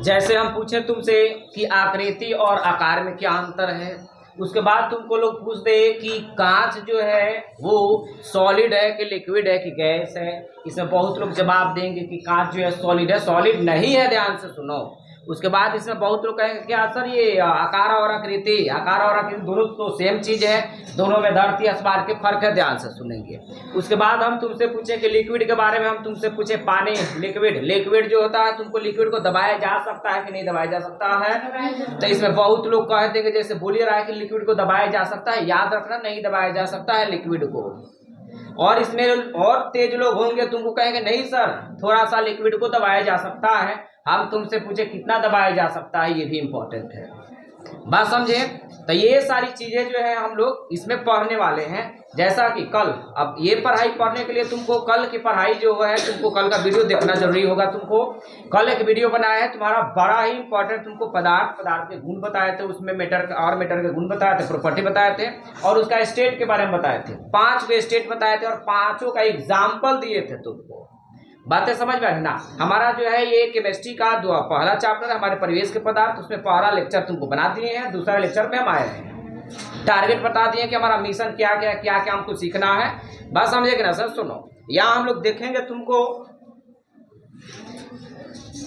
जैसे हम पूछे तुमसे कि आकृति और आकार में क्या अंतर है, उसके बाद तुमको लोग पूछ दे कि कांच जो है वो सॉलिड है कि लिक्विड है कि गैस है। इसमें बहुत लोग जवाब देंगे कि कांच जो है सॉलिड है। सॉलिड नहीं है, ध्यान से सुनो। उसके बाद इसमें बहुत लोग कहेंगे क्या सर ये आकार और आकृति दोनों तो सेम चीज है, दोनों में धरती आसमान के फर्क है, ध्यान से सुनेंगे। उसके बाद हम तुमसे पूछे कि लिक्विड के बारे में, हम तुमसे पूछे पानी, लिक्विड जो होता है, तुमको लिक्विड को दबाया जा सकता है कि नहीं दबाया जा सकता है। तो इसमें बहुत लोग कहते हैं कि जैसे बोलिए रहा है कि लिक्विड को दबाया जा सकता है, याद रखना नहीं दबाया जा सकता है लिक्विड को। और इसमें और तेज लोग होंगे, तुमको कहेंगे नहीं सर थोड़ा सा लिक्विड को दबाया जा सकता है। हम तुमसे पूछे कितना दबाया जा सकता है, ये भी इंपॉर्टेंट है, बात समझे। तो ये सारी चीजें जो है हम लोग इसमें पढ़ने वाले हैं। जैसा कि कल, अब ये पढ़ाई पढ़ने के लिए तुमको कल की पढ़ाई जो है तुमको कल का वीडियो देखना जरूरी होगा। तुमको कल एक वीडियो बनाया है तुम्हारा बड़ा ही इंपॉर्टेंट, तुमको पदार्थ के गुण बताए थे, उसमें मेटर के गुण बताए थे, प्रॉपर्टी बताए थे, और उसका स्टेट के बारे में बताए थे। 5 स्टेट बताए थे और 5 का एग्जाम्पल दिए थे तुमको। बातें समझ में आई ना। हमारा जो है ये केमिस्ट्री का पहला चैप्टर है हमारे परिवेश के पदार्थ, उसमें पहला लेक्चर तुमको बना दिए हैं। दूसरा लेक्चर पे हम आए हैं, टारगेट बता दिए कि हमारा मिशन क्या क्या हमको सीखना है। बात समझे कि ना सर। सुनो, यहाँ हम लोग देखेंगे तुमको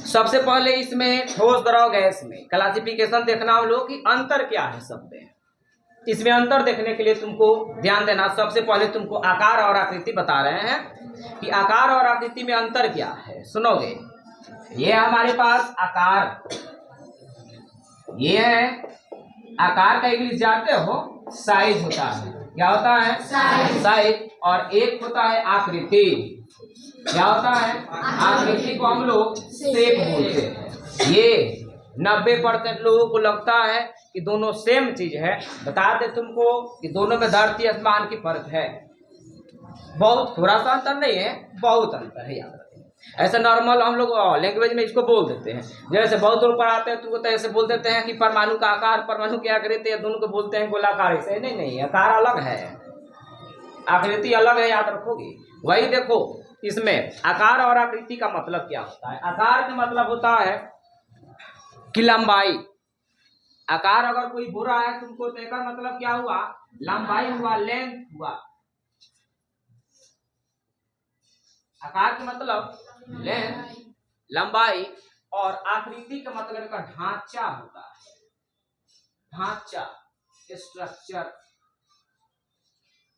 सबसे पहले इसमें ठोस द्रव गैस में क्लासिफिकेशन देखना हम लोग कि अंतर क्या है सब में। इसमें अंतर देखने के लिए तुमको ध्यान देना, सबसे पहले तुमको आकार और आकृति बता रहे हैं कि आकार और आकृति में अंतर क्या है। सुनोगे, ये हमारे पास आकार, ये है आकार का इंग्लिश जानते हो, साइज होता है। क्या होता है? साइज। और एक होता है आकृति। क्या होता है? आकृति को हम लोग शेप बोलते हैं। ये 90% लोगों को लगता है कि दोनों सेम चीज है। बता दे तुमको कि दोनों में धरती आसमान की फर्क है। बहुत थोड़ा सा अंतर नहीं है, बहुत अंतर है, याद रखें। ऐसे नॉर्मल हम लोग लैंग्वेज में इसको बोल देते हैं। जैसे बहुत लोग पढ़ाते हैं तुमको तो ऐसे बोल देते हैं कि परमाणु का आकार, परमाणु की आकृति, दोनों को बोलते हैं गोलाकार। ऐसे नहीं, आकार अलग है, आकृति अलग है, याद रखोगे। वही देखो इसमें आकार और आकृति का मतलब क्या होता है। आकार का मतलब होता है कि लंबाई। आकार अगर कोई बुरा है तुमको तो इसका मतलब क्या हुआ? लंबाई हुआ, लेंथ हुआ। आकार का मतलब लेंथ, लंबाई, और आकृति का मतलब का ढांचा होता है। ढांचा, स्ट्रक्चर।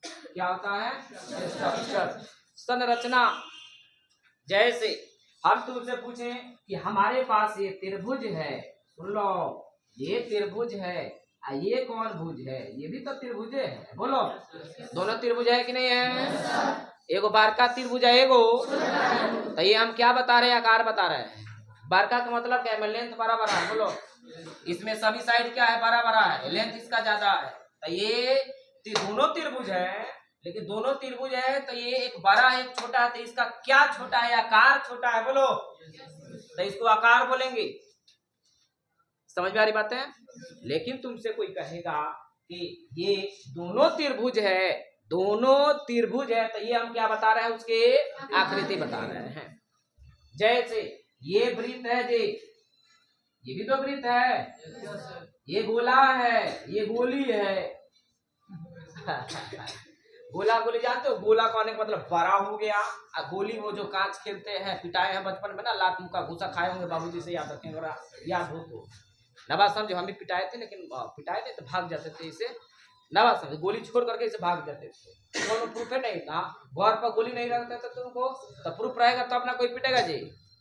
क्या होता है? स्ट्रक्चर, संरचना। जैसे हम तुमसे पूछें कि हमारे पास ये त्रिभुज है, सुन लो, ये त्रिभुज है, ये कौन भुज है? ये भी तो त्रिभुज है, बोलो। दोनों त्रिभुज है कि नहीं है? एगो बारका त्रिभुज है, एगो। तो ये हम क्या बता रहे हैं? आकार बता रहे हैं। बारका का मतलब क्या है? लेंथ बड़ा बड़ा है, बोलो। इसमें सभी साइड क्या है? बड़ा बड़ा है, लेंथ इसका ज्यादा है। तो ये दोनों त्रिभुज है, लेकिन दोनों त्रिभुज है तो ये एक बड़ा है एक छोटा है। तो इसका क्या छोटा है? आकार छोटा है, बोलो। तो इसको आकार बोलेंगे। समझ में आ रही बात है? लेकिन तुमसे कोई कहेगा कि ये दोनों त्रिभुज है, दोनों त्रिभुज है, तो ये हम क्या बता रहे हैं? उसके आकृति बता रहे हैं। जैसे ये वृत्त है जी, ये भी तो वृत्त है। ये गोला है, ये गोली है। गोला गोली जानते हो? गोला कहने का मतलब बड़ा हो गया। और गोली वो जो कांच खेलते हैं, पिटाए हैं बचपन में ना, लात मुक्का घुसा खाए होंगे बाबूजी से, याद रखेंगे, याद हो तो। ना बात समझो, हम भी पिटाए थे, लेकिन पिटाए नहीं तो भाग जाते थे इसे। ना बात समझो, गोली छोड़ करके इसे भाग जाते थे। तो प्रूफ है नहीं था, घर पर गोली नहीं रखते थे तुमको, तो प्रूफ रहेगा तो अपना कोई पिटेगा जी।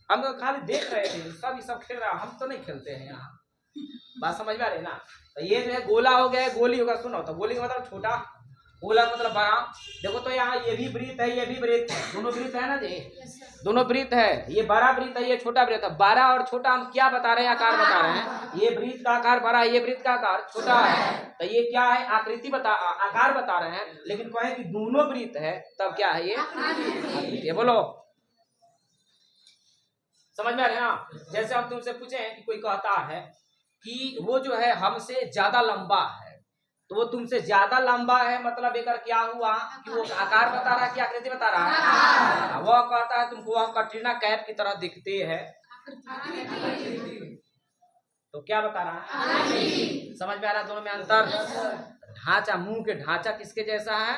हम तो खाली देख रहे थे, सब खेल रहा, हम तो नहीं खेलते हैं यहाँ। बात समझ में आ रही ना। तो ये जो है गोला हो गया, गोली होगा। सुनो, तो गोली का मतलब छोटा, गोला मतलब बड़ा। देखो तो यहाँ ये भी वृत्त है, ये भी वृत्त है, दोनों वृत्त है ना जी, दोनों वृत्त है। ये बड़ा वृत्त है, ये छोटा वृत्त है। बड़ा और छोटा हम क्या बता रहे हैं? आकार बता रहे हैं। ये वृत्त का आकार बड़ा है, ये वृत्त का आकार छोटा है। तो ये क्या है? आकृति आकार बता रहे हैं। लेकिन कहें कि दोनों वृत्त है, तब क्या है? ये आकृति है, बोलो। समझ में आ रहे हैं ना। जैसे हम तुमसे पूछे कि कोई कहता है कि वो जो है हमसे ज्यादा लंबा है, तो वो तुमसे ज्यादा लंबा है, मतलब एक क्या हुआ कि वो आकार बता रहा है कि आकृति बता रहा है? वो कहता है तुमको वह कटरीना कैफ की तरह दिखती है, तो क्या बता रहा है? समझ में आ रहा दोनों में अंतर? ढांचा, मुंह के ढांचा किसके जैसा है?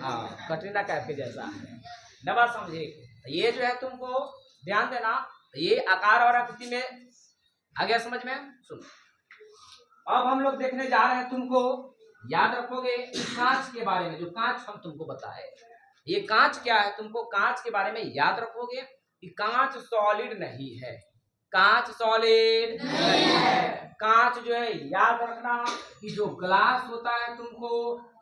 हाँ, कटरीना कैफ के जैसा है। न बात समझे? ये जो है तुमको ध्यान देना, ये आकार और आकृति में आ गया समझ में? सुनो, अब हम लोग देखने जा रहे हैं, तुमको याद रखोगे कांच के बारे में। जो कांच हम तुमको बताए, ये कांच क्या है, तुमको कांच के बारे में याद रखोगे कि कांच सॉलिड नहीं है। कांच सॉलिड नहीं है। कांच जो है याद रखना कि जो ग्लास होता है तुमको,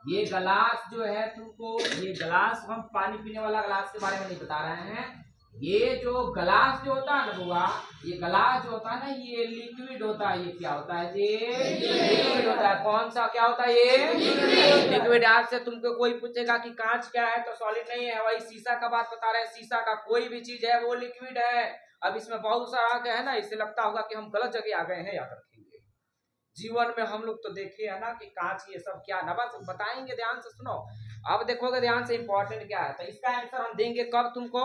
ये ग्लास जो है तुमको, ये ग्लास हम पानी पीने वाला ग्लास के बारे में नहीं बता रहे हैं। ये जो ग्लास जो होता है ना बुआ, ये ग्लास जो होता है ना, ये लिक्विड होता है। ये क्या होता है? ये लिक्विड होता है। कौन सा क्या होता है? ये लिक्विड। आज से तुमको कोई पूछेगा कि कांच क्या है तो सॉलिड नहीं है। वही शीशा का बात बता रहे हैं, शीशा का कोई भी चीज है वो लिक्विड है। अब इसमें बहुत सारा क्या है ना, इससे लगता होगा कि हम गलत जगह आ गए हैं। याद रखेंगे, जीवन में हम लोग तो देखे है ना कि कांच ये सब क्या ना, बस बताएंगे, ध्यान से सुनो। अब देखोगे ध्यान से, इंपॉर्टेंट क्या है। तो इसका आंसर हम देंगे कब तुमको,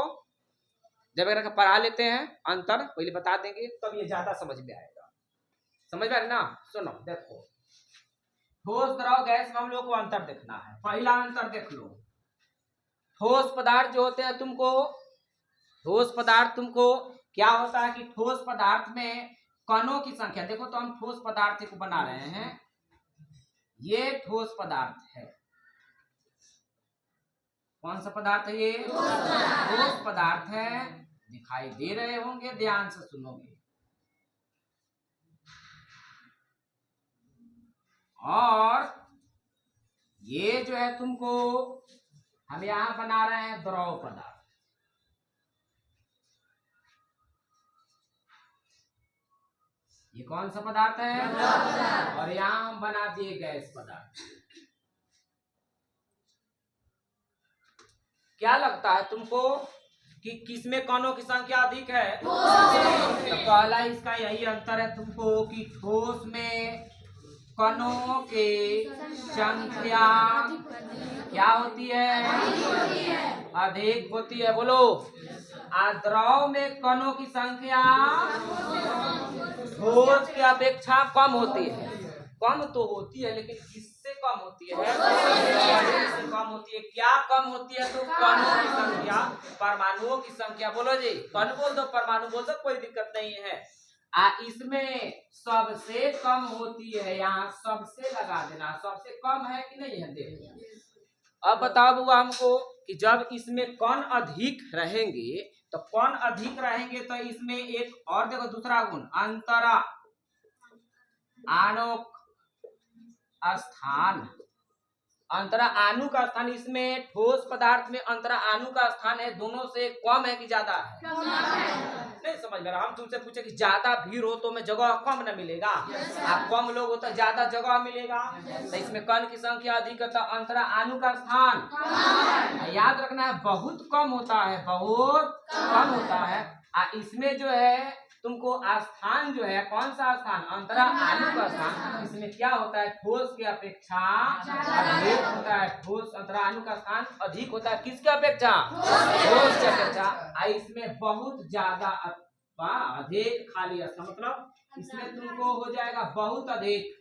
जब अगर पढ़ा लेते हैं अंतर पहले बता देंगे, तब ये ज्यादा समझ में आएगा। समझ में ना? सुनो, देखो, ठोस द्रव गैस में हम लोग को अंतर देखना है। पहला अंतर देख लो, ठोस पदार्थ जो होते हैं तुमको, ठोस पदार्थ तुमको क्या होता है कि ठोस पदार्थ में कणों की संख्या, देखो तो हम ठोस पदार्थ को बना रहे हैं, ये ठोस पदार्थ है। कौन सा पदार्थ है? ये ठोस पदार्थ है। दिखाई दे रहे होंगे, ध्यान से सुनोगे। और ये जो है तुमको हम यहां बना रहे हैं द्रव पदार्थ। ये कौन सा पदार्थ है? और यहां हम बना दिए गैस पदार्थ। क्या लगता है तुमको कि किसमें कणों की संख्या अधिक है? तो पहला इसका यही अंतर है तुमको कि ठोस में कणों की संख्या क्या होती है? अधिक होती है। बोलो। द्रव में कणों की संख्या ठोस की अपेक्षा कम होती है। कम तो होती है, लेकिन किससे कम होती है? से कम होती है। क्या कम होती है? तो कणों की संख्या, परमाणुओं की संख्या। बोलो जी, कण बोल दो, परमाणु बोल दो, कोई दिक्कत नहीं है। इसमें सबसे कम होती है, यहाँ सबसे लगा देना। सबसे कम है कि नहीं है? देखो, अब बताओ बुआ हमको कि जब इसमें कण अधिक रहेंगे, तो कण अधिक रहेंगे तो इसमें एक और देखो दूसरा गुण, अंतरा आणुक स्थान। अंतरा आणु का स्थान, इसमें ठोस पदार्थ में अंतरा आणु का स्थान है, दोनों से कम है कि ज्यादा है? नहीं समझ में रहा। हम तुमसे पूछे कि ज्यादा भीड़ हो तो में जगह कम न मिलेगा, आप कम लोग हो तो ज्यादा जगह मिलेगा। तो इसमें कण की संख्या अधिक है, तो अंतरा आणु का स्थान याद रखना है बहुत कम होता है, बहुत कम होता है। इसमें जो है तुमको स्थान जो है, कौन सा स्थान? अंतरा आणु का स्थान। इसमें क्या होता है? ठोस की अपेक्षा अधिक होता है। ठोस अंतरा आणु का स्थान अधिक होता है, किसके अपेक्षा? ठोस की अपेक्षा। इसमें बहुत ज्यादा अधिक खाली स्थान, मतलब इसमें तुमको हो जाएगा बहुत अधिक,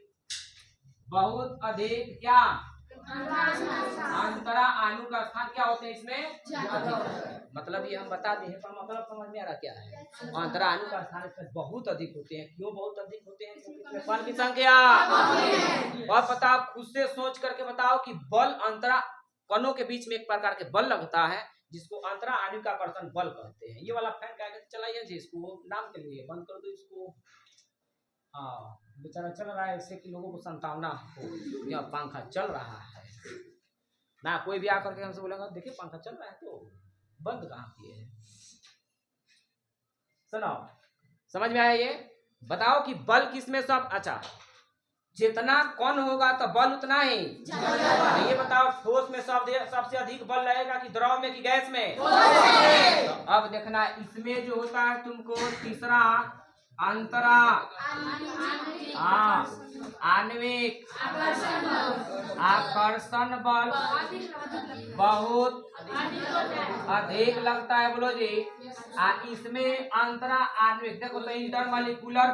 बहुत अधिक क्या? अंतरा आणु का स्थान क्या होते हैं इसमें? मतलब ये हम बता दिए, पर मतलब समझ में आ रहा क्या है? अंतरा आणु का स्थान इसमें बहुत अधिक होते हैं। क्यों बहुत अधिक होते हैं? क्योंकि कण की संख्या। और बताओ, खुद से सोच करके बताओ कि बल अंतरा कणों के बीच में एक प्रकार के बल लगता है, जिसको अंतरा आणुकाकर्षण बल कहते हैं। ये वाला फैन क्या चलाइए जी, इसको नाम के लिए बंद कर दो इसको। हाँ, बेचारा चल रहा है, इससे कि लोगों को संतावना हो, यह पंखा चल रहा है ना। कोई भी आकर के हमसे बोलेगा देखिए पंखा चल रहा है, तो बंद कहाँ किए है? सुनो, समझ में आया? ये बताओ कि बल किसमें सब, अच्छा, जितना कण होगा तो बल उतना ही। ये बताओ, ठोस में सबसे अधिक बल रहेगा कि द्रव में कि गैस में? तो अब देखना, इसमें जो होता है तुमको तीसरा अंतरा हाँ आणविक आकर्षण बल बहुत अधिक लगता है। बोलो जी। इसमें अंतरा आणविक देखो तो इंटरमॉलिक्यूलर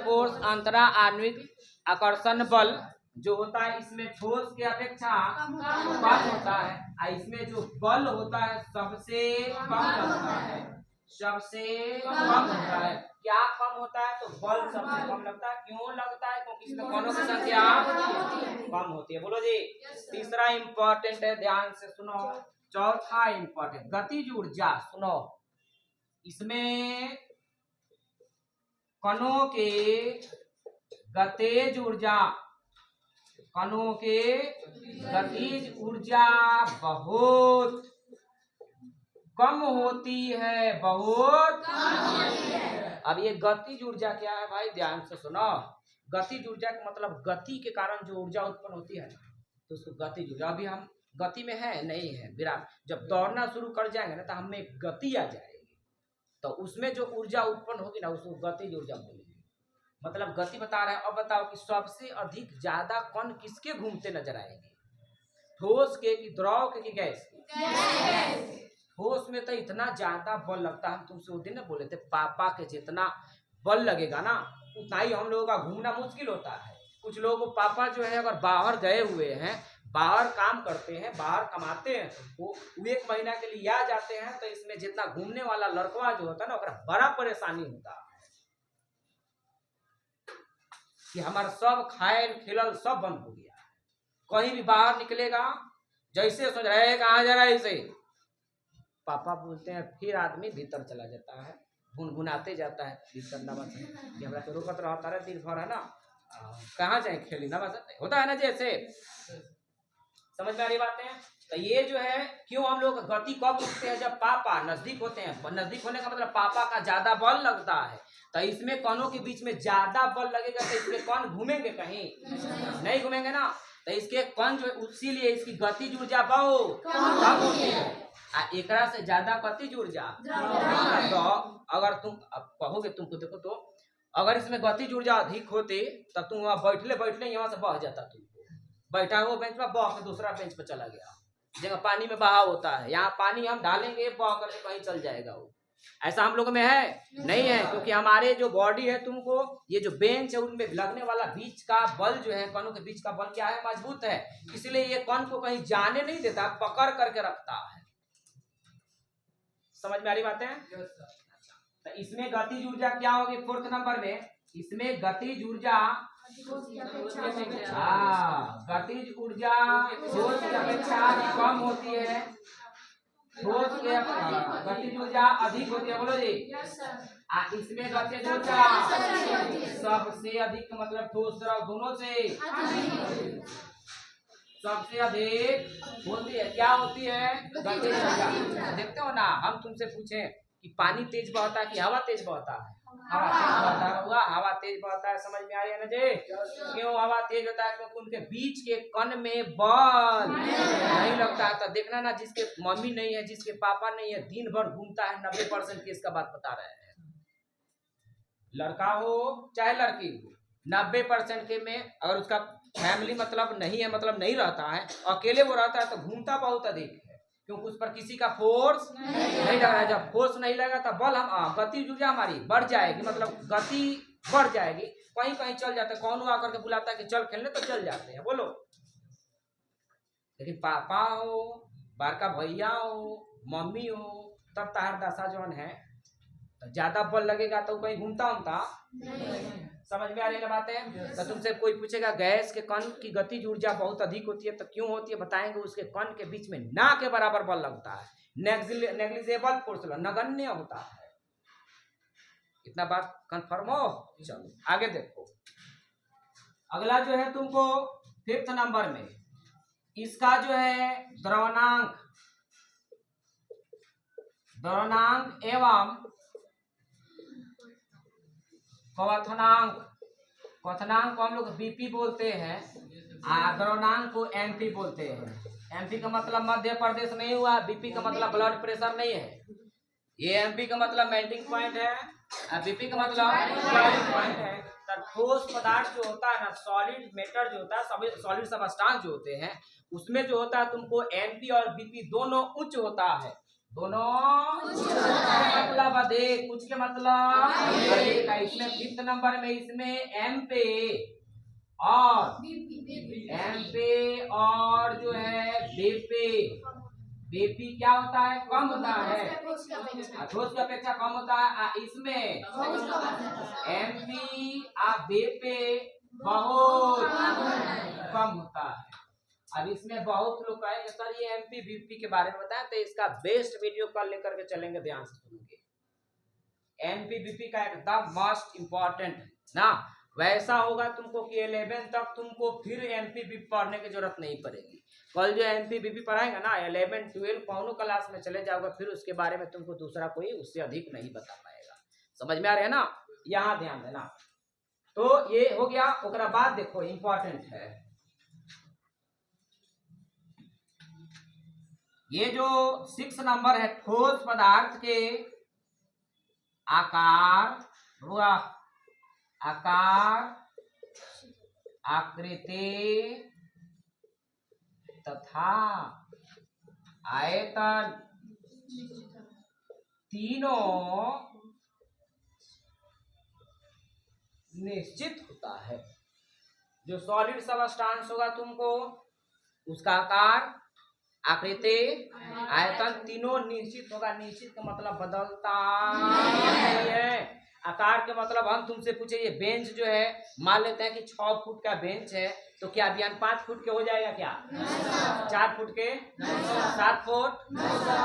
फोर्स अंतरा आणविक आकर्षण बल जो होता है इसमें ठोस की अपेक्षा कम होता है, और इसमें जो बल होता है सबसे कम लगता है, सबसे कम होता है। क्या कम होता है? तो बल सबसे कम लगता है। क्यों लगता है? क्योंकि इसमें कणों की संख्या कम होती है। बोलो जी। तीसरा इंपॉर्टेंट है, ध्यान से सुनो। चौथा इंपॉर्टेंट गतिज ऊर्जा सुनो। इसमें कणों के गतिज ऊर्जा बहुत कम होती है, बहुत अब ये गतिज ऊर्जा क्या है भाई? ध्यान से सुनो। गतिज ऊर्जा का मतलब गति के कारण जो ऊर्जा उत्पन्न होती है तो उसको गतिज ऊर्जा। अभी हम गति में है नहीं है विराट, जब दौड़ना शुरू कर जाएंगे ना तो हमें गति आ जाएगी, तो उसमें जो ऊर्जा उत्पन्न होगी ना उसको गतिज ऊर्जा बोलेंगे। मतलब गति बता रहे हैं। अब बताओ कि सबसे अधिक ज्यादा कण किसके घूमते नजर आएंगे? ठोस के कि द्रव के कि गैस के? ठोस में तो इतना ज्यादा बल लगता है। हम तुमसे उस दिन ना बोले थे पापा के जितना बल लगेगा ना उतना ही हम लोगों का घूमना मुश्किल होता है। कुछ लोगों को पापा जो है अगर बाहर गए हुए हैं, बाहर काम करते हैं, बाहर कमाते हैं, वो 1 महीना के लिए आ जाते हैं, तो इसमें जितना घूमने वाला लड़कवा जो होता है ना ओकरा बड़ा परेशानी होता है कि हमारा सब खायल खिलल सब बंद हो गया। कहीं भी बाहर निकलेगा जैसे सोच रहे कहाँ जा रहा है इसे, पापा बोलते हैं, फिर आदमी भीतर चला जाता है, गुनगुनाते जाता है भीतर ना बस कि हमरा तो रोकत रहता है दिन भर है ना, कहाँ जाए खेली ना बस होता है ना। जैसे समझ में आ रही बातें? तो ये जो है क्यों हम लोग गति कब उठते हैं? जब पापा नजदीक होते हैं। नजदीक होने का मतलब पापा का ज्यादा बल लगता है, तो इसमें कणों के बीच में ज्यादा बल लगेगा तो इसमें कण घूमेंगे? कहीं नहीं घूमेंगे ना। तो इसके कण जो है इसीलिए इसकी गतिज ऊर्जा बहुत कम होती है। एकरा से ज्यादा गतिज ऊर्जा तो अगर तुम अब कहोगे तुमको देखो तो अगर इसमें गतिज ऊर्जा अधिक होती तब तुम वहां बैठले यहाँ से बह जाता। तुमको बैठा हुआ बेंच पर बह के दूसरा बेंच पर चला गया। जगह पानी में बहाव होता है, यहाँ पानी हम डालेंगे बह करके कहीं चल जाएगा वो। ऐसा हम लोग में है नहीं है, क्योंकि हमारे जो बॉडी है तुमको ये जो बेंच है उनमें लगने वाला बीच का बल जो है कणों के बीच का बल क्या है? मजबूत है। इसलिए ये कण को कहीं जाने नहीं देता, पकड़ करके रखता है। समझ में आ रही बातें? तो इसमें गतिज ऊर्जा क्या होगी? 4th नंबर में इसमें गतिज ऊर्जा गतिज ऊर्जा ठोस की अपेक्षा कम होती है, ठोस के गतिज ऊर्जा अधिक होती है। बोलो जी। इसमें गतिज ऊर्जा सबसे अधिक मतलब ठोस द्रव दोनों से सबसे अधिक होती है। क्या होती है? गतिज ऊर्जा। देखते हो ना, हम तुमसे पूछे कि पानी तेज बहता है कि हवा तेज बहता है? हवा तेज बहता है। हुआ हवा तेज बहता है। समझ में आ रही है ना जी? क्यों हवा तेज होता है? क्योंकि उनके बीच के कण में बल नहीं लगता है। तो देखना ना, जिसके मम्मी नहीं है, जिसके पापा नहीं है, दिन भर घूमता है, 90% केस का बात बता रहे हैं। लड़का हो चाहे लड़की हो, 90% के में अगर उसका फैमिली मतलब नहीं है, मतलब नहीं रहता है, अकेले वो रहता है तो घूमता बहुत अधिक है, क्योंकि उस पर किसी का फोर्स नहीं लग रहा है। जब फोर्स नहीं लगा तो बल हम गति ऊर्जा हमारी बढ़ जाएगी, मतलब गति बढ़ जाएगी। कहीं कहीं चल जाते, कौन आकर के बुलाता है कि चल खेलने, तो चल जाते हैं। बोलो। लेकिन पापा हो, बड़का भैया हो, मम्मी हो, तब तार दशा जौन है तो ज्यादा बल लगेगा तो कहीं घूमता समझ में आ रही है बातें? तो तुमसे कोई पूछेगा गैस के कण की गतिज ऊर्जा बहुत अधिक होती है तो क्यों होती है? बताएंगे उसके कण के बीच में ना के बराबर बल लगता है, नेग्लिजिबल फोर्स, नगण्य होता है। इतना बात कंफर्म हो? चलो आगे देखो। अगला जो है तुमको 5th नंबर में इसका जो है द्रवणांक एवं क्वथनांक को हम लोग बीपी बोलते हैं, द्रवणांक को एमपी बोलते हैं। एमपी का मतलब मध्य प्रदेश नहीं हुआ, बीपी का मतलब ब्लड प्रेशर नहीं है। ये एमपी का मतलब मेल्टिंग पॉइंट है और बीपी का मतलब बॉइलिंग पॉइंट है। तो ठोस पदार्थ जो होता है ना, सॉलिड मैटर जो होता है, सभी सॉलिड सबस्टांस जो होते हैं, उसमें जो होता है तुमको एमपी और बीपी दोनों उच्च होता है। दोनों मतलब अधिक, उच्च के मतलब अधिक। इसमें 5th नंबर में इसमें एम पे और एम पे और जो है बीपी, बीपी क्या होता है? कम होता है, ठोस की अपेक्षा कम होता है। इसमें एमपी और बीपी बहुत कम होता है। अब इसमें बहुत लोग कहेंगे सर ये एमपी बीपी के बारे में बताएं, तो इसका बेस्ट वीडियो कल लेकर के चलेंगे, ध्यान से सुनेंगे। एमपी बीपी का एकदम मोस्ट इंपॉर्टेंट ना, वैसा होगा तुमको कि 11 तक तुमको फिर एमपी बीपी पढ़ने की जरूरत नहीं पड़ेगी। कल जो एमपी बीपी पढ़ाएंगे ना, 11 12 कौनो क्लास में चले जाओगे, फिर उसके बारे में तुमको दूसरा कोई उससे अधिक नहीं बता पाएगा। समझ में आ रहा है ना? यहाँ ध्यान देना। तो ये हो गया। उसके बाद देखो इंपॉर्टेंट है ये जो 6 नंबर है, ठोस पदार्थ के आकार हुआ, आकार, आकृति तथा आयतन तीनों निश्चित होता है। जो सॉलिड सबस्टांस होगा तुमको उसका आकार, आकृति, आयतन तीनों निश्चित होगा। निश्चित का मतलब बदलता नहीं है। आकार के मतलब हम तुमसे पूछे ये बेंच जो है, मान लेते हैं कि 6 फुट का बेंच है, तो क्या अभियान 5 फुट के हो जाएगा क्या? 4 फुट के? 7 फुट?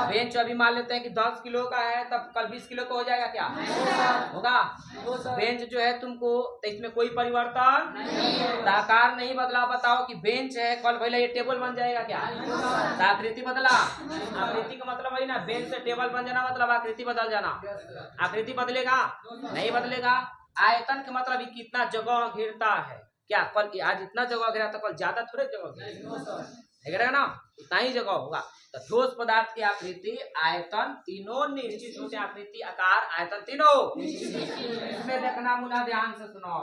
बेंच अभी मान लेते हैं कि 10 किलो का है, तब कल 20 किलो का हो जाएगा क्या? होगा। बेंच जो है तुमको, तो इसमें कोई परिवर्तन, आकार नहीं बदला। बताओ कि बेंच है, कल पहले ये टेबल बन जाएगा क्या? आकृति बदला। आकृति का मतलब वही ना, बेंच से टेबल बन जाना मतलब आकृति बदल जाना। आकृति बदलेगा? नहीं बदलेगा। आयतन का मतलब कितना जगह घेरता है। क्या कल आज इतना जगह घेरा तो कल ज्यादा थोड़े जगह घेरेगा ना, उतना ही जगह होगा। तो ठोस पदार्थ की आकृति, आयतन तीनों निश्चित होते हैं। आकृति, आकार, आयतन तीनों। इसमें देखना मुना, ध्यान से सुनो।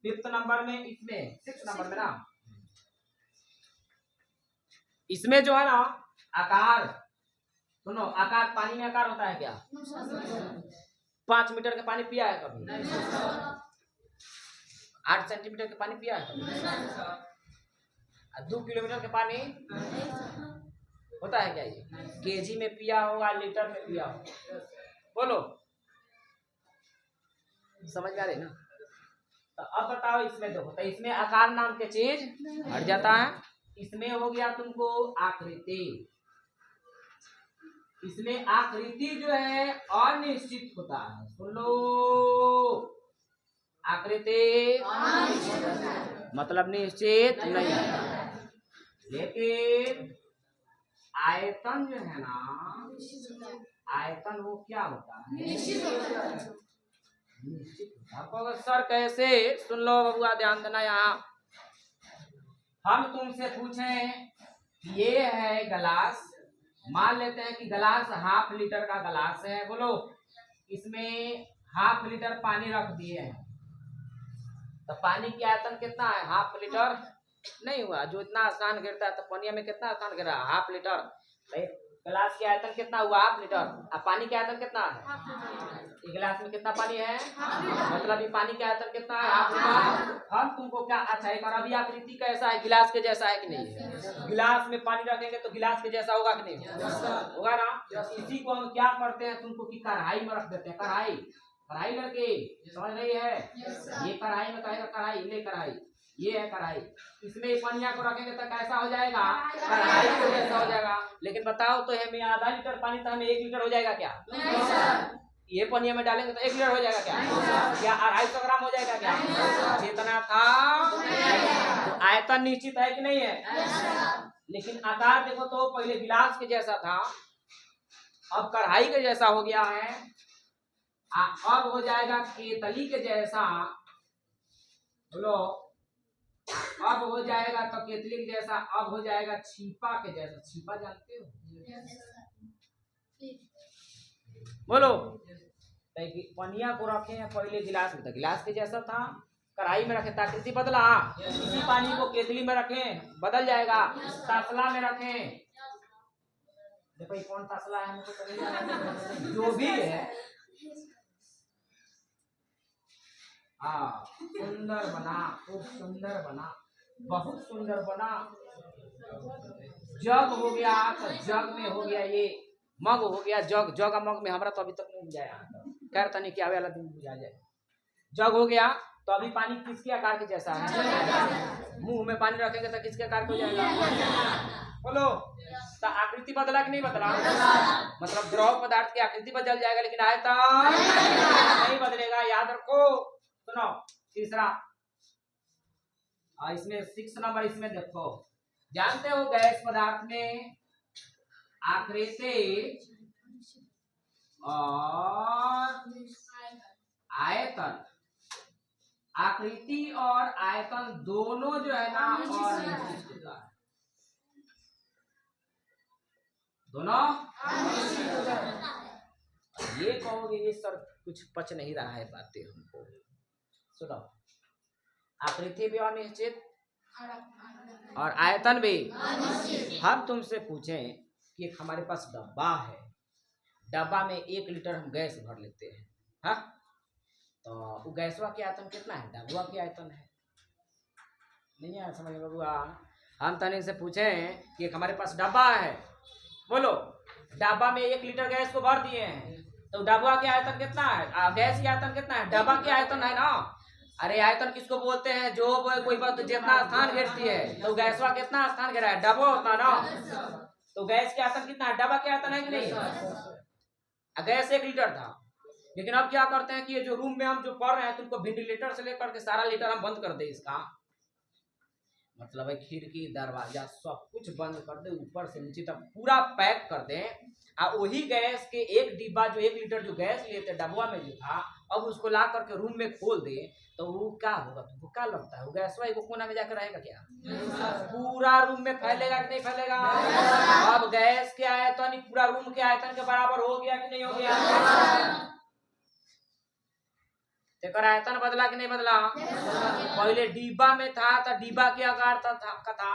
5th नंबर में, इसमें 6 नंबर में ना, इसमें जो है ना आकार, सुनो, आकार, पानी में आकार होता है क्या? 5 मीटर का पानी पिया है कभी? 8 सेंटीमीटर का पानी पिया है कभी? 2 किलोमीटर का पानी होता है क्या? ये केजी में पिया होगा, लीटर में पिया होगा? बोलो, समझ में आ रही ना? तो अब बताओ इसमें देखो, तो इसमें आकार नाम के चीज हट जाता है। इसमें हो गया तुमको आकृति। इसमें आकृति जो है अनिश्चित होता है। सुन लो, आकृति मतलब निश्चित नहीं है। लेकिन आयतन जो है ना, आयतन वो क्या होता है? निश्चित होता है। आपको सर कैसे? सुन लो बबुआ, ध्यान देना। यहाँ हम तुमसे पूछें ये है गिलास, मान लेते हैं कि गिलास ½ लीटर का गिलास है। बोलो, इसमें ½ लीटर पानी रख दिए हैं, तो पानी की आयतन कितना है? ½ लीटर नहीं हुआ। जो इतना आसान गिरता है, तो पानी में कितना आसान गिरा? ½ लीटर। गिलास की आयतन कितना हुआ? ½ लीटर। अब पानी की आयतन कितना है? गिलास में कितना पानी है? मतलब ये पानी की आयतन कितना है? ½ लीटर। हम तुमको क्या, अच्छा एक बार अभी आकृति कैसा है? गिलास के जैसा है कि नहीं है? गिलास में पानी रखेंगे तो गिलास के जैसा होगा कि नहीं होगा ना? इसी को हम क्या करते हैं तुमको कि कढ़ाई में रख देते हैं। कढ़ाई, कढ़ाई करके समझ रही है? ये कढ़ाई में कहेगा कढ़ाई, ले कढ़ाई, ये है कढ़ाई। इसमें पनिया को रखेंगे तो कैसा हो जाएगा? कढ़ाई के जैसा हो जाएगा। लेकिन बताओ तो हमें ½ लीटर पानी, तो हमें 1 लीटर हो जाएगा क्या? ये पनिया में डालेंगे तो 1 लीटर हो जाएगा क्या? क्या 250 ग्राम हो जाएगा क्या? जितना था। तो आयतन निश्चित है कि नहीं है? लेकिन आकार देखो तो पहले गिलास के जैसा था, अब कढ़ाई के जैसा हो गया है, अब हो जाएगा केतली के जैसा। बोलो, अब हो जाएगा तो केतली के जैसा, अब हो जाएगा छीपा के जैसा। छीपा जानते हो? बोलो। पनिया को रखे हैं पहले गिलास में, तो गिलास के जैसा था। कढ़ाई में रखे तो आकृति बदला। इसी पानी को केतली में रखें, बदल जाएगा। तसला में रखें, देखो ये कौन तसला है हमको तो नहीं जानते। जो भी है, हाँ सुंदर बना, खूब सुंदर बना, बहुत सुंदर बना। जग हो गया तो जग में हो गया ये, मग हो गया जग, जग मग में हमारा तो अभी तक नहीं बुझाया, खैर तनी क्या वाला दिन बुझा जाए। जग हो गया तो अभी पानी किसके आकार के जैसा है? मुंह में पानी रखेंगे तो किसके आकार को जाएगा? बोलो। तो आकृति बदला कि नहीं बदला? मतलब द्रव पदार्थ की आकृति बदल जाएगा, लेकिन आयतन नहीं बदलेगा, याद रखो। सुनो तीसरा, इसमें 6 नंबर, इसमें देखो, जानते हो गैस पदार्थ में आकृति और आयतन, आकृति और आयतन दोनों जो है ना अनिश्चित होता है। दोनों ये कहोगे ये सर कुछ पच नहीं रहा है बातें हमको। सुनो, आकृति भी अनिश्चित और आयतन भी। हम तुमसे पूछें कि हमारे पास डब्बा है, डब्बा में 1 लीटर हम गैस भर लेते हैं, हाँ, तो वो गैसवा की आयतन कितना है? डब्बा की आयतन है। नहीं है समझ में बबुआ? हम तने से पूछें कि हमारे पास डब्बा है, बोलो, डब्बा में 1 लीटर गैस को भर दिए हैं, तो डब्बा की आयतन कितना है? गैस की आयतन कितना है? डब्बा की आयतन है ना। अरे आयतन किसको बोलते हैं? जो कोई बात जितना स्थान घेरती है, तो गैसवा कितना स्थान घेरा है? डब्बा होता ना। तो गैस की आयतन कितना है? डब्बा की आयतन है कि नहीं? गैस 1 लीटर था, लेकिन अब क्या करते हैं कि ये जो रूम में हम जो पढ़ रहे हैं, तुमको वेंटिलेटर से लेकर के सारा लीटर हम बंद कर दे, इसका मतलब है खिड़की दरवाजा सब कुछ बंद कर दे, ऊपर से नीचे तक पूरा पैक कर दे। और वही गैस के 1 डिब्बा जो 1 लीटर जो गैस लिए थे डब्बा में जो था, अब उसको ला करके रूम में खोल दे, तो वो क्या होगा? तुमको क्या लगता है? वो गैस वाई को कोना में जाकर रहेगा क्या? पूरा रूम में फैलेगा कि नहीं फैलेगा? अब गैस के आयतन पूरा रूम के आयतन के बराबर हो गया कि नहीं हो गया? तेकर आयतन बदला कि नहीं बदला? पहले डिब्बा में था तो डिब्बा के आकार था,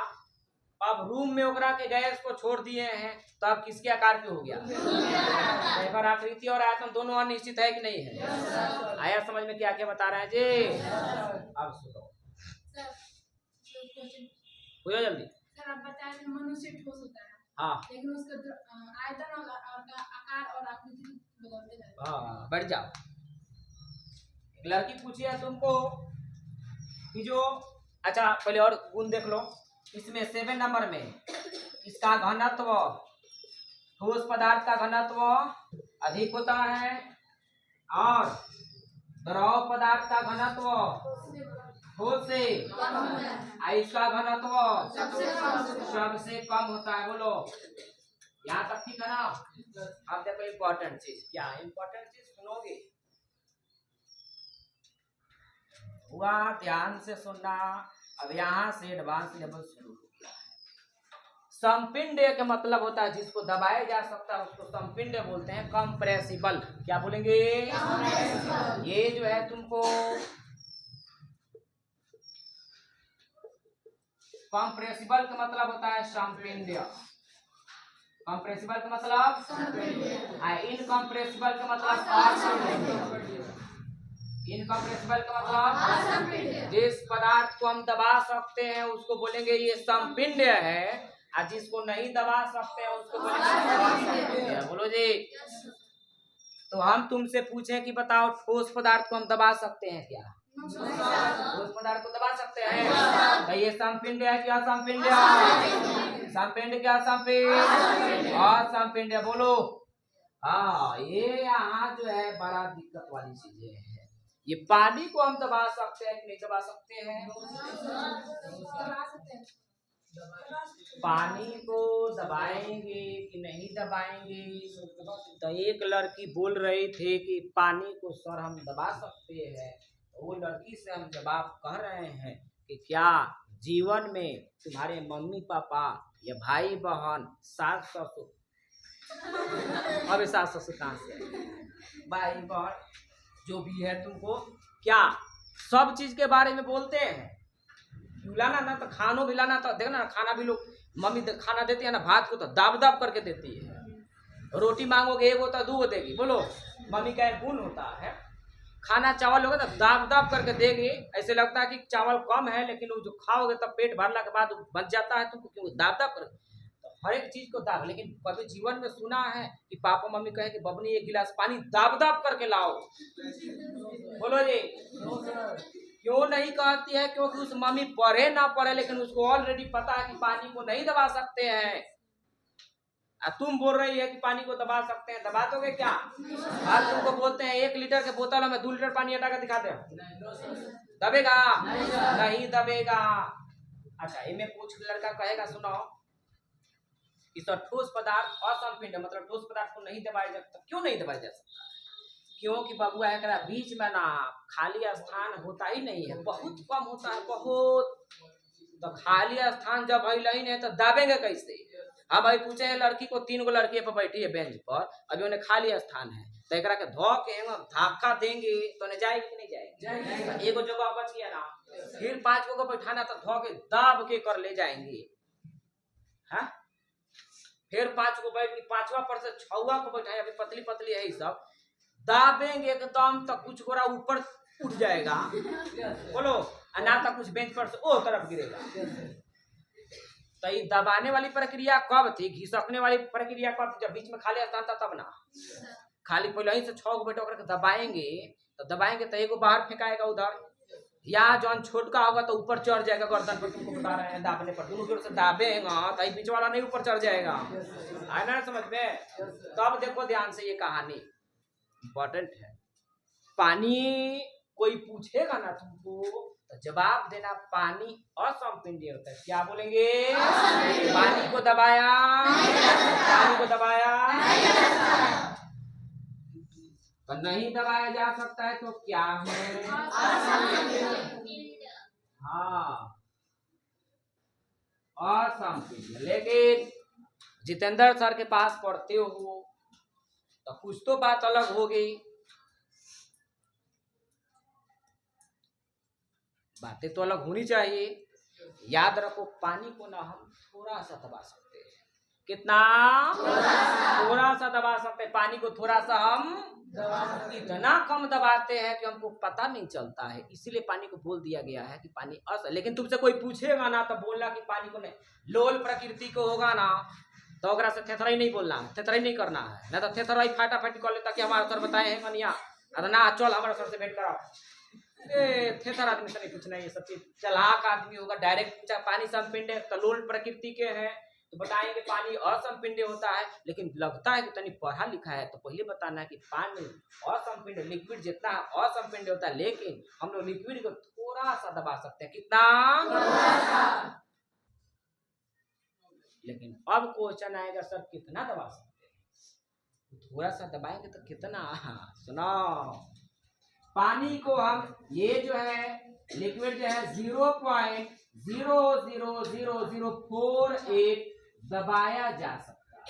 अब रूम में ओकरा के गैस को छोड़ दिए हैं, तो अब किसके आकार के हो गया? तेकर आकृति और आयतन दोनों अनिश्चित है कि नहीं है? आया समझ में क्या क्या बता रहे हैं जी? अब सुनो, हो जल्दी। सर आप बताएं मनुष्य ठोस होता है, हाँ, लेकिन उसका आयतन और आकार और आकृति बदलते रहते हैं। हाँ बैठ जाओ। लड़की पूछी है तुमको कि जो, अच्छा पहले और गुण देख लो। इसमें 7 नंबर में इसका घनत्व, ठोस पदार्थ का घनत्व अधिक होता है और द्रव पदार्थ का घनत्व ठोस से, इसका घनत्व सबसे कम होता है। बोलो यहाँ तक ठीक है ना? अब देखो इम्पोर्टेंट चीज क्या है, इम्पोर्टेंट चीज सुनोगे हुआ, ध्यान से सुनना। अब यहाँ से एडवांस लेवल शुरू हो गया है। संपिंड का मतलब होता है जिसको दबाया जा सकता है, उसको संपिंड बोलते हैं। कंप्रेसिबल, क्या बोलेंगे? ये जो है तुमको कंप्रेसिबल का मतलब होता है संपिंड। कंप्रेसिबल का मतलब, इनकंप्रेसिबल का मतलब असंपिंड। इनकंप्रेसिबल का मतलब जिस पदार्थ को हम दबा सकते हैं उसको बोलेंगे ये संपिंड है, और जिसको नहीं दबा सकते हैं उसको बोलेंगे। बोलो जी। तो हम तुमसे पूछें कि बताओ ठोस पदार्थ को हम दबा सकते हैं क्या? ठोस पदार्थ को दबा सकते हैं? तो ये संपिंड है क्या? संपिंड है। संपिंड क्या? संपिंड और संपिंड है। बोलो हाँ, ये यहाँ जो है बड़ा दिक्कत वाली चीजें है। ये पानी को हम दबा सकते हैं कि नहीं दबा सकते हैं? पानी को दबाएंगे कि नहीं दबाएंगे? तो एक लड़की बोल रही थी कि पानी को सर हम दबा सकते हैं, तो वो लड़की से हम जवाब कह रहे हैं कि क्या जीवन में तुम्हारे मम्मी पापा या भाई बहन सास ससुर, अब सास ससुर कहाँ से आए? भाई बहन जो भी है तुमको क्या सब चीज के बारे में बोलते हैं। खिलाना ना तो खानो भी लाना, तो देखना खाना भी लोग मम्मी खाना देती है ना, भात को तो दाब दाब करके देती है। रोटी मांगोगे एक होता दो देगी, बोलो मम्मी का एक गुण होता है। खाना चावल होगा तो दाब दाब करके देगी, ऐसे लगता है कि चावल कम है, लेकिन वो जो खाओगे तब पेट भरने के बाद बच जाता है तुमको, क्यों दाब दाब कर। तो हर एक चीज को दाब, लेकिन कभी जीवन में सुना है कि पापा मम्मी कहे कि बबनी एक गिलास पानी दाब दाब करके लाओ? बोलो जी, क्यों नहीं कहती है? क्योंकि उस मम्मी पढ़े ना पढ़े, लेकिन उसको ऑलरेडी पता है कि पानी को नहीं दबा सकते हैं। तुम बोल रही है कि पानी को दबा सकते हैं, दबा दोगे क्या? आज तुमको बोलते हैं 1 लीटर के बोतल में 2 लीटर पानी हटा कर दिखाते हैं, दबेगा? नहीं दबेगा। अच्छा, इनमें कुछ लड़का कहेगा सुनो कि सर ठोस पदार्थ असंपिंड, मतलब ठोस पदार्थ को नहीं दबाया जा सकता। क्यों नहीं दबाया जा सकता? क्योंकि बबुआ है बीच में ना खाली स्थान होता ही नहीं है, बहुत कम होता है, बहुत। तो खाली स्थान जब नहीं है तो दाबेंगे कैसे? अब भाई पूछे हैं लड़की को, 3 गो लड़की पर बैठी है बेंच पर, अभी उन्हें खाली स्थान है, तो एक के धो के धक्का देंगे तो नहीं जाएगी कि नहीं जाएगी? एगो जगह बच गया ना, फिर 5 गो को बैठाना तो धो के दाब के कर ले जाएंगे। हाँ, फिर 5 को बैठ के 5वां पर से 6वां को बैठाए, अभी पतली पतली है सब, दाबेंगे एकदम तो कुछ गोरा ऊपर उठ जाएगा, बोलो, ना तो कुछ बेंच पर से ओ तरफ गिरेगा। तो ये दबाने वाली प्रक्रिया कब थी, घिसकने वाली प्रक्रिया कब थी? जब बीच में खाली स्थान था तब ना। खाली पहले ही से 6 को बैठा करके दबाएंगे, तो दबाएंगे तो एगो बाहर फेंकाएगा उधर, या जौन छोटका होगा तो ऊपर चढ़ जाएगा गर्दन पर। तुमको बता रहे हैं दाबने पर, दोनों जोर से दाबेगा तो बीच वाला नहीं ऊपर चढ़ जाएगा। आया ना समझ में? तब देखो ध्यान से, ये कहानी इंपॉर्टेंट है। पानी कोई पूछेगा ना तुमको तो जवाब देना पानी असंपिंडीय होता है। क्या बोलेंगे? पानी को दबाया, पानी को दबाया तो नहीं दबाया जा सकता है, तो क्या है? हाँ, असंपिंडीय। लेकिन जितेंद्र सर के पास पढ़ते हो तो कुछ तो बात अलग हो गई। बातें तो अलग होनी चाहिए। याद रखो, पानी को ना हम थोड़ा सा दबा सकते हैं। कितना? थोड़ा सा दबा सकते हैं। पानी को थोड़ा सा हम इतना कम दबाते हैं कि हमको पता नहीं चलता है, इसीलिए पानी को बोल दिया गया है कि पानी लेकिन तुमसे कोई पूछेगा ना तो बोलना कि पानी को नहीं, लोल प्रकृति को होगा ना तो ओकरा से थेथराई नहीं बोलना है, थेथराई नहीं करना है, ना तो थेथराई फाटाफाटी कर लेता कि हमारा सर बताए हैं कनिया, ना चल हमारा सर से भेंट कराओ। थेथर आदमी से नहीं पूछना ये सब चीज। चलाक आदमी होगा, डायरेक्ट पूछा पानी संपिंड है, लोल प्रकृति के हैं तो बताएंगे पानी असंपिंड होता है। लेकिन लगता है कि तनी पढ़ा लिखा है तो पहले बताना है कि पानी असंपिंड, लिक्विड जितना असंपिंड होता है, लेकिन हम लोग लिक्विड को थोड़ा सा दबा सकते हैं। कितना? लेकिन अब क्वेश्चन आएगा सर कितना दबा सकते हैं? थोड़ा सा दबाएंगे तो कितना? सुनो, पानी को हम ये जो है लिक्विड जो है 0.0000048 दबाया जा सकता है,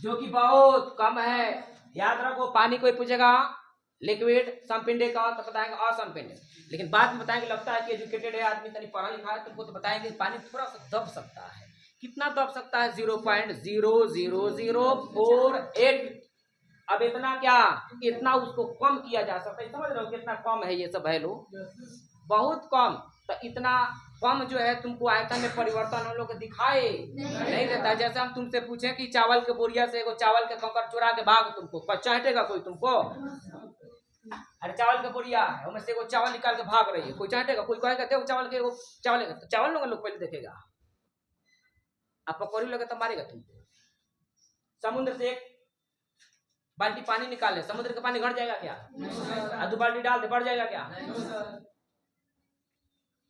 जो कि बहुत कम है। याद रखो, पानी कोई पूछेगा लिक्विड संपिंडे का तो बताएंगे असंपिंड, लेकिन बाद में बताएंगे लगता है कि एजुकेटेड है आदमी, तनी पढ़ा लिखा है, तुमको तो बताएंगे पानी थोड़ा सा दब सकता है। कितना दब सकता है? 0.00048। अब इतना क्या, इतना उसको कम किया जा सकता है। समझ रहे हो कितना कम है ये सब वैल्यू? बहुत कम। तो इतना कम जो है तुमको आयतन में परिवर्तन हम लोग दिखाए नहीं देता। जैसे हम तुमसे पूछे कि चावल के बोरिया से एगो चावल के कंकड़ चुरा के भाग, तुमको चाटेगा कोई तुमको? अरे चावल के बोरिया है, उसमें से एगो चावल निकाल के भाग रही है, कोई चाटेगा? कोई कहेगा देखो चावल के चावल, तो चावल लोग पहले देखेगा, आप पकौड़ी लगे तो मारेगा तुमको। समुद्र से एक बाल्टी पानी निकाले, समुद्र का पानी घट जाएगा क्या? 2 बाल्टी डाल दे, बढ़ जाएगा क्या?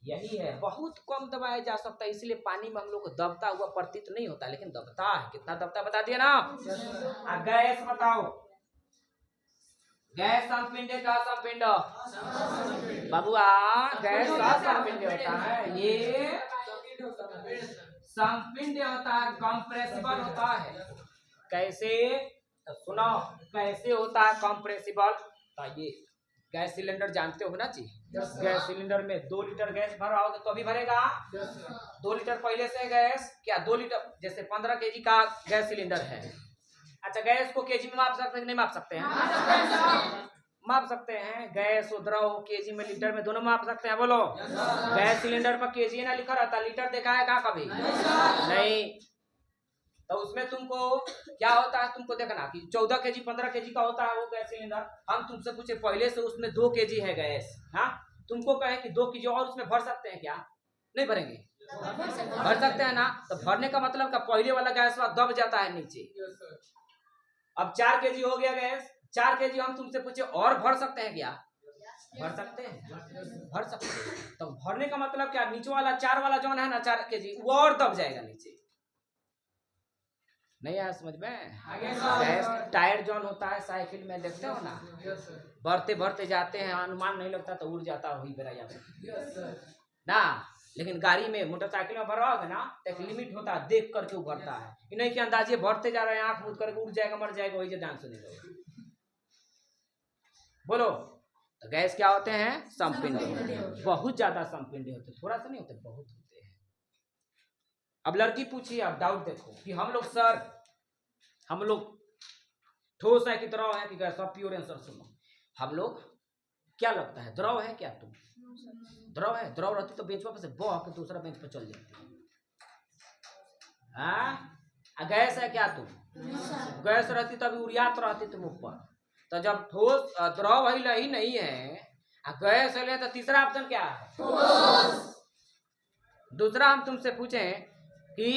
यही है, बहुत कम दबाया जा सकता है, इसलिए पानी में हम लोग को दबता हुआ प्रतीत नहीं होता, लेकिन दबता है। कितना दबता बता दिया ना। गैस बताओ, गैस संपिंड का संपिंड बाबुआ, गैस का संपिंड होता है, ये संपिंड होता है, कंप्रेसिबल होता है। कैसे? तो सुनो, कैसे होता है कंप्रेसिबल? तो ये गैस सिलेंडर जानते हो ना जी, गैस सिलेंडर में 2 लीटर गैस भर रहा होगा तो अभी भरेगा 2 लीटर पहले से गैस, क्या 2 लीटर, जैसे 15 केजी का गैस सिलेंडर है। अच्छा, गैस को केजी में माप सकते हैं, नहीं माप सकते हैं? माप सकते हैं। गैस द्रव केजी में, लीटर में, दोनों माप सकते हैं। बोलो, गैस सिलेंडर पर केजी ना लिखा रहता, लीटर देखा है क्या कभी? नहीं। तो उसमें तुमको क्या होता है, तुमको देखना कि 14 केजी 15 केजी का होता है वो गैस सिलेंडर। हम तुमसे पूछे पहले से उसमें 2 केजी है गैस, हाँ, तुमको कहे कि 2 केजी और उसमें भर सकते हैं क्या? नहीं भरेंगे? भर सकते हैं ना। तो भरने का मतलब का पहले वाला गैस दब जाता है नीचे। अब 4 केजी हो गया गैस, 4 केजी हम तुमसे पूछे और भर सकते हैं क्या? भर सकते हैं, भर सकते हैं। तो भरने का मतलब क्या, नीचे वाला 4 वाला जोन है ना 4 केजी, वो और दब जाएगा नीचे। नहीं आया समझ में? गैस टायर जोन होता है साइकिल में, देखते हो ना, बढ़ते बढ़ते जाते हैं, अनुमान नहीं लगता तो उड़ जाता वही बेरा ना। लेकिन गाड़ी में, मोटरसाइकिल में भरवाओगे ना तो एक लिमिट होता है, देख करके उभरता है, ये नहीं कि अंदाजे भरते जा रहे हैं, आंख मूंद करके उड़ जाएगा, मर जाएगा, वही डांस सुने लोगे। बोलो, तो गैस क्या होते हैं? संपिंड होते हैं। बहुत ज्यादा संपिंड होते हैं, थोड़ा सा नहीं होते, बहुत होते हैं। अब लड़की पूछिए, अब डाउट देखो कि हम लोग सर, हम लोग ठोस है कि द्रव है कि गैस? सब प्योर आंसर सुनो। हम लोग क्या लगता है, द्रव है क्या? तुम द्रव है? द्रव रहती तो बेंच पर से बह के दूसरा बेंच पर चल जाती। हाँ, गैस है क्या? तुम गैस रहती तो अभी उड़ियात रहती तुम ऊपर। तो जब ठोस द्रव ही नहीं है, गैस है, तो तीसरा ऑप्शन क्या है? दूसरा हम तुमसे पूछे कि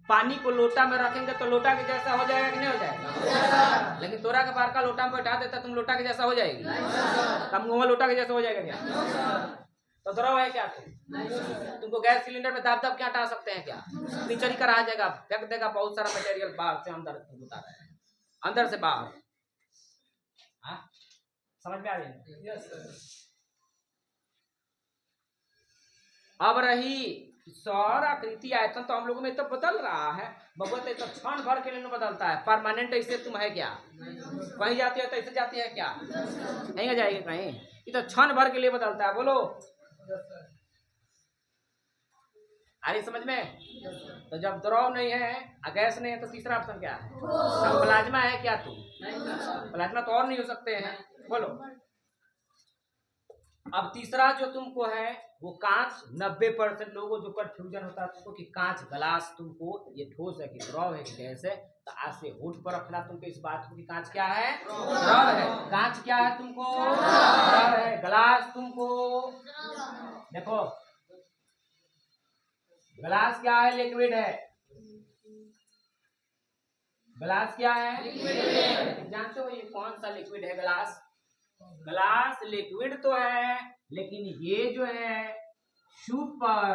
पानी को लोटा में रखेंगे तो लोटा के जैसा हो जाएगा कि नहीं हो जाएगा? लेकिन तोरा के बार का लोटा में बैठा देता, तुम लोटा के जैसा हो जाएगी? तब मुँह लोटा के जैसा हो जाएगा क्या? तो द्रव है क्या? तुमको गैस सिलेंडर में दाब दाब क्या हटा सकते हैं क्या? नीचे करा जाएगा, फेंक देगा बहुत सारा मटेरियल बाहर से अंदर होता है, अंदर से बाहर। समझ में आ रही है? अब रही सौर आकृति आयतन, तो हम लोगों में तो बदल रहा है भगवत, तो क्षण भर के लिए बदलता है। परमानेंट ऐसे तुम है क्या? कहीं जाती है तो ऐसे जाती है क्या? नहीं जाएगी कहीं, ये तो क्षण भर के लिए बदलता है। बोलो, आ रही समझ में? तो जब द्रव नहीं है, गैस नहीं है, तो तीसरा ऑप्शन क्या है? प्लाज्मा है क्या? तुम प्लाज्मा तो और नहीं हो सकते हैं। बोलो, अब तीसरा जो तुमको है वो कांच। 90% लोगों जो कंफ्यूजन होता है तुमको कि कांच ग्लास, तुमको ये ठोस है कि द्रव है कि गैस है, तो आज से होठ पर रखना तुमको इस बात को कि कांच क्या है? द्रव है। कांच क्या है तुमको? द्रव है। ग्लास तुमको देखो, ग्लास क्या है? लिक्विड है। ग्लास क्या है? जानते हो ये कौन सा लिक्विड है? ग्लास। ग्लास लिक्विड तो है, लेकिन ये जो है सुपर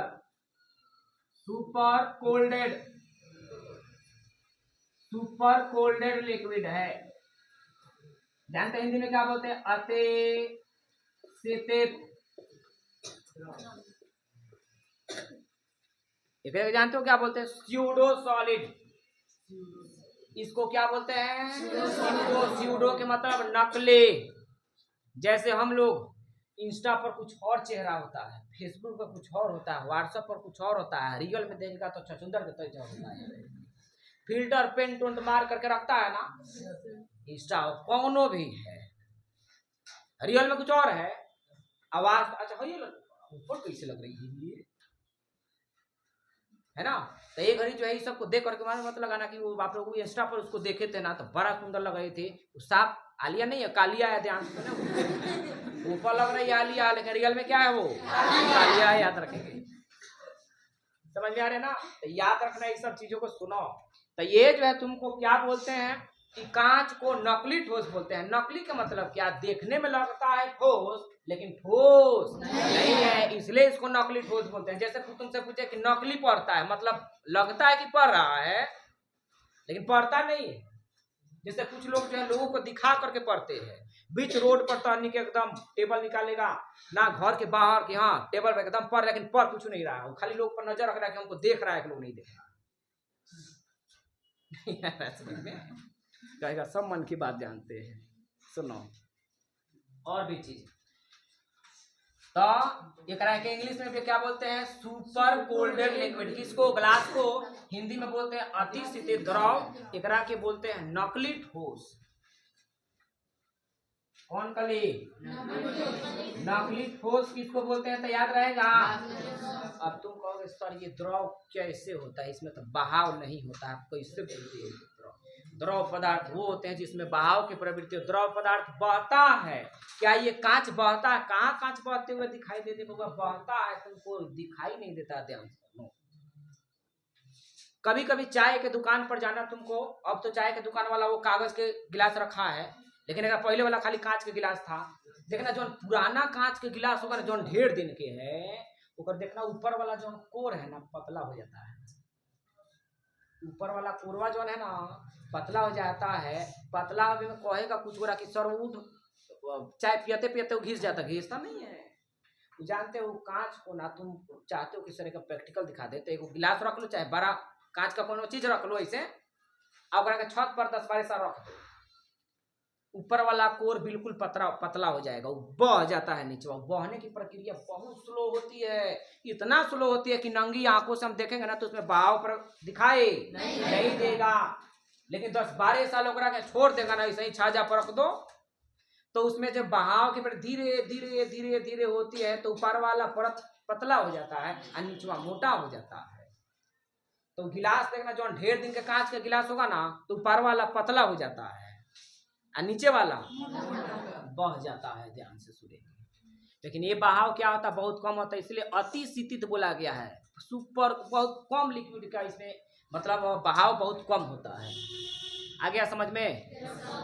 कोल्डेड लिक्विड है। जानते हैं हिंदी में क्या बोलते हैं? अतिशीतित। जानते हो क्या बोलते हैं? Pseudo solid. इसको क्या बोलते हैं? स्यूडो के मतलब नकली। जैसे हम लोग इंस्टा पर कुछ और चेहरा होता है, फेसबुक पर कुछ और होता है, व्हाट्सएप पर कुछ और होता है, रियल में देखेगा तो छछुंदर के तरह होता है। फिल्टर पेंट उंट मार करके रखता है ना इंस्टा, कौनो भी है, रियल में कुछ और है। आवाज अच्छा ये ऊपर कैसे लग रही है ना? तो एक घड़ी जो है सबको देख करके मत लगाना कि वो आप लोग इंस्टा पर उसको देखे थे ना तो बड़ा सुंदर लग रही थी। साफ आलिया नहीं है, कालिया है, ध्यान से ना, ऊपर लग रही है आलिया, लेकिन रियल में क्या है? वो कालिया है। याद रखेंगे, समझ में आ रहे ना? तो याद रखना ये सब चीजों को सुनो। तो ये जो है तुमको क्या बोलते हैं कि कांच को नकली ठोस बोलते हैं। नकली का मतलब क्या? देखने में लगता है ठोस, लेकिन ठोस नहीं है, इसलिए इसको नकली ठोस बोलते हैं। जैसे तुमसे पूछे कि नकली पढ़ता है, मतलब लगता है कि पढ़ रहा है लेकिन पढ़ता नहीं है, जैसे कुछ लोग जो है लोगों को दिखा करके पढ़ते हैं, बीच रोड पर टहनी के एकदम टेबल निकालेगा ना, घर के बाहर कि हाँ टेबल पर एकदम पढ़, लेकिन पढ़ कुछ नहीं रहा है, खाली लोग पर नजर रख रहा है कि हमको देख रहा है कि लोग नहीं देख रहा। समझ में कहेगा सब मन की बात जानते हैं। सुनो और भी चीज, तो एकरा के इंग्लिश में भी क्या बोलते हैं, सुपर कोल्डेड लिक्विड। किसको, ग्लास को हिंदी में बोलते हैं अति शीतल द्रव, एकरा के बोलते हैं नकली ठोस। कौन कली, नकली ठोस किसको बोलते हैं, तो याद रहेगा। अब तुम कहोगे सर ये द्रव कैसे होता है, इसमें तो बहाव नहीं होता, आप कैसे बोलते हैं। द्रव पदार्थ वो होते हैं जिसमें बहाव की प्रवृत्ति, द्रव पदार्थ बहता है। क्या ये कांच बहता है, कहाँ कांच बहते हुए दिखाई देते, बहता है, तुमको दिखाई नहीं देता। ध्यान से, कभी कभी चाय के दुकान पर जाना तुमको, अब तो चाय के दुकान वाला वो कागज के गिलास रखा है, लेकिन अगर पहले वाला खाली कांच के गिलास था। देखना जो पुराना कांच के गिलास होगा ना, जो ढेर दिन के है, ऊपर देखना ऊपर वाला जो कोर है ना पतला हो जाता है, ऊपर वाला कोरवा जो है ना पतला हो जाता है। पतला अभी में कहेगा कुछ गोरा कि सर उठ, चाय पियते पियते वो घिस जाता, घिसता नहीं है। जानते हो कांच को ना, तुम चाहते हो किस तरह का प्रैक्टिकल दिखा देते, एक गिलास रख लो, चाहे बड़ा कांच का कोई चीज रख लो ऐसे, अब छत पर 10-12 साल रख दो, ऊपर वाला कोर बिल्कुल पतला हो जाएगा, वो बह जाता है नीचे। बहने की प्रक्रिया बहुत स्लो होती है, इतना स्लो होती है कि नंगी आंखों से हम देखेंगे ना तो उसमें बहाव पर दिखाई नहीं देगा। लेकिन 10-12 साल ओकरा छोड़ देगा ना, ऐसे ही छाजा पर रख दो, तो उसमें जब बहाव की धीरे धीरे धीरे धीरे होती है तो ऊपर वाला परत पतला हो जाता है और नीचवा मोटा हो जाता है। तो गिलास देखना, जो ढेर दिन के कांच का गिलास होगा ना तो ऊपर वाला पतला हो जाता है और नीचे वाला बह जाता है। ध्यान से सुने, लेकिन ये बहाव क्या होता है, बहुत कम होता है, इसलिए अति शीतित बोला गया है। सुपर बहुत कम लिक्विड का इसमें मतलब बहाव बहुत कम होता है। आ गया समझ में।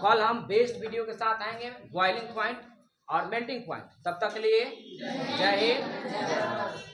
कल हम बेस्ट वीडियो के साथ आएंगे, बॉइलिंग पॉइंट और मेल्टिंग पॉइंट। तब तक के लिए जय हिंद।